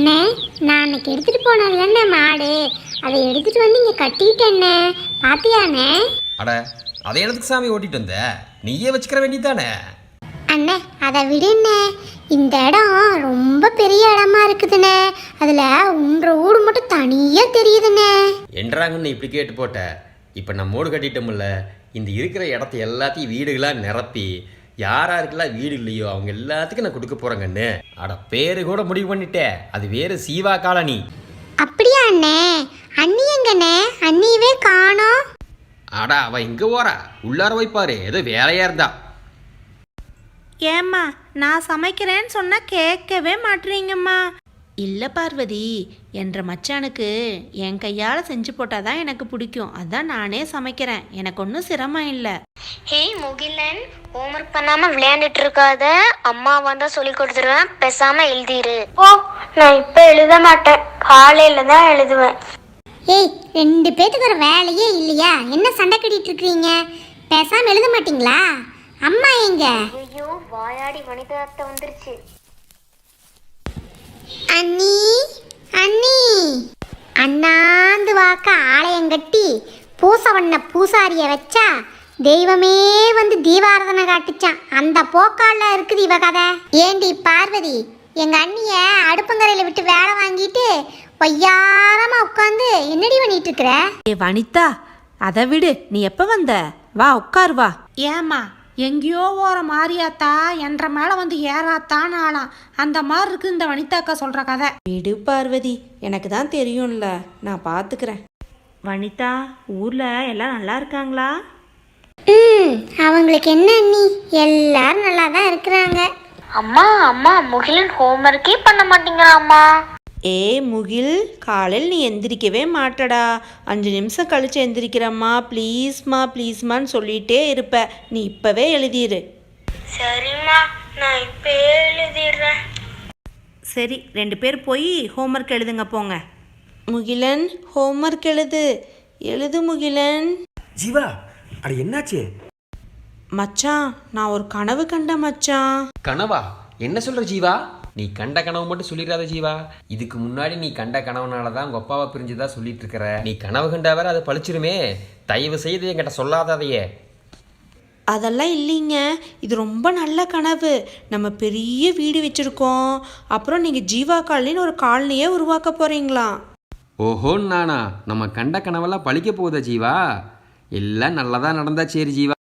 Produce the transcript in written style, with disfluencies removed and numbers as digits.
அண்ணே, நான் அன்னைக்கு எடுத்துட்டு போனேன்ல மாடு, அதை எடுத்துட்டு வந்து இங்க கட்டிட்டேண்ணே. பாத்தியாண்ணே? அட, அதை எதுக்கு சாமி ஓட்டிட்டு வந்த? நீயே வச்சுக்கிற வேண்டியதானே? அண்ணே, அதை விடுண்ணே. இந்த இடம் ரொம்ப பெரிய இடமா இருக்குதுண்ணே. அதுல உன்ற ஊடு மட்டும் தனியா தெரியுதுண்ணே. என்றாங்கன்னு இப்படி கேட்டு போட்ட. இப்போ நம்ம மூடு கட்டிட்டோம்ல, இந்த இருக்கிற இடத்த எல்லாத்தையும் வீடுகளாக நிரப்பி யாராருக்கெல்லாம் வீடு இல்லையோ அவங்க எல்லாத்துக்கும் நான் கொடுக்க போறேங்கன்னு. அட, பேரு கூட முடிவு பண்ணிட்டேன். அது வேறு சீவா காலனி. அப்படியா அண்ணே? அண்ணி எங்கண்ணே? அண்ணியவே காணோம். அட, அவ இங்க போறா. உள்ளார வைப்பாரு, ஏதோ வேலையா இருந்தா. ஏம்மா, நான் சமைக்கிறேன்னு சொன்னா கேட்கவே மாட்டீங்கம்மா. இல்லை பார்வதி, என்ற மச்சானுக்கு என் கையால் செஞ்சு போட்டாதான் எனக்கு பிடிக்கும். அதான் நானே சமைக்கிறேன். எனக்கு ஒன்றும் சிரமம் இல்லை. ஹேய் முகிலன், ஹோம்ஒர்க் பண்ணாம விளையாண்டுட்டு இருக்காத. அம்மா வந்தா சொல்லி கொடுத்துருவேன், பேசாம எழுதிரு. ஓ, நான் இப்ப எழுத மாட்டேன், காலையில தான் எழுதுவேன். ஏய், 2 பேத்துக்கு ஒரு வேலையே இல்லையா? என்ன சண்டை கட்டிட்டு இருக்கீங்க? பேசாம எழுத மாட்டீங்களா? அம்மா எங்க? ஐயோ, வாயாடி வனிதா அத்தை வந்துருச்சு. அண்ணி, அண்ணி, அண்ணாந்து வாக்க ஆலயம் கட்டி பூசை பண்ண பூசாரிய வச்சா தெய்வமே வந்து தீபாரதனை காட்டுச்சான். அந்த போக்கால இருக்குது இவ கதை. ஏண்டி பார்வதி, எங்க அண்ணிய அடுப்பங்கரையில விட்டு வேலை வாங்கிட்டு பொய்யாரமா உட்காந்து என்னடி பண்ணிட்டு இருக்கிற? ஏ வனிதா, அதை விடு. நீ எப்போ வந்த? வா உட்காரு வா. ஏம்மா, எங்கேயோ ஓர மாறியாத்தா என்ற மேலே வந்து ஏறாத்தான்னு ஆளாம். அந்த மாதிரி இருக்கு இந்த வனிதாக்கா சொல்கிற கதை. விடு பார்வதி, எனக்கு தான் தெரியும்ல, நான் பார்த்துக்கிறேன். வனிதா, ஊரில் எல்லாம் நல்லா இருக்காங்களா? அவங்களுக்கு என்ன அண்ணி, எல்லாரும் நல்லா தான் இருக்கிறாங்க. அம்மா அம்மா, முகிலன் ஹோம்ஒர்க்கே பண்ண மாட்டேங்கிறாம்மா. ஏ முகில், காலையில் நீ எந்திரிக்கவே மாட்டடா. 5 நிமிஷம் கழிச்சு எந்திரிக்கிறம்மா, ப்ளீஸ்மா ப்ளீஸ்மான்னு சொல்லிகிட்டே இருப்ப. நீ இப்போவே எழுதிடு. சரிம்மா, நான் இப்ப எழுதிடுறேன். சரி, 2 பேர் போய் ஹோம்ஒர்க் எழுதுங்க போங்க. முகிலன், ஹோம்ஒர்க் எழுது. எழுது முகிலன். ஜீவா, அட என்னாச்சு? மச்சான், நான் ஒரு கனவு கண்டேன் மச்சான். கனவா? என்ன சொல்ற ஜீவா? நீ கண்ட கனவு மட்டும் சொல்லிடாத ஜீவா. இதுக்கு முன்னாடி நீ கண்ட கனவுனாலதான் உங்க அப்பாவை பிரிஞ்சுதா சொல்லிட்டு இருக்கிற. நீ கனவு கண்டா வேற அதை பழிச்சிருமே. தயவு செய்து என்கிட்ட சொல்லாததையே. அதெல்லாம் இல்லைங்க, இது ரொம்ப நல்ல கனவு. நம்ம பெரிய வீடு வச்சுருக்கோம். அப்புறம் நீங்கள் ஜீவா காலனின்னு ஒரு காலனியே உருவாக்க போகிறீங்களாம். ஓஹோ நானா? நம்ம கண்ட கனவெல்லாம் பழிக்க போகுதா ஜீவா? எல்லாம் நல்லதா நடந்தா சரி ஜீவா.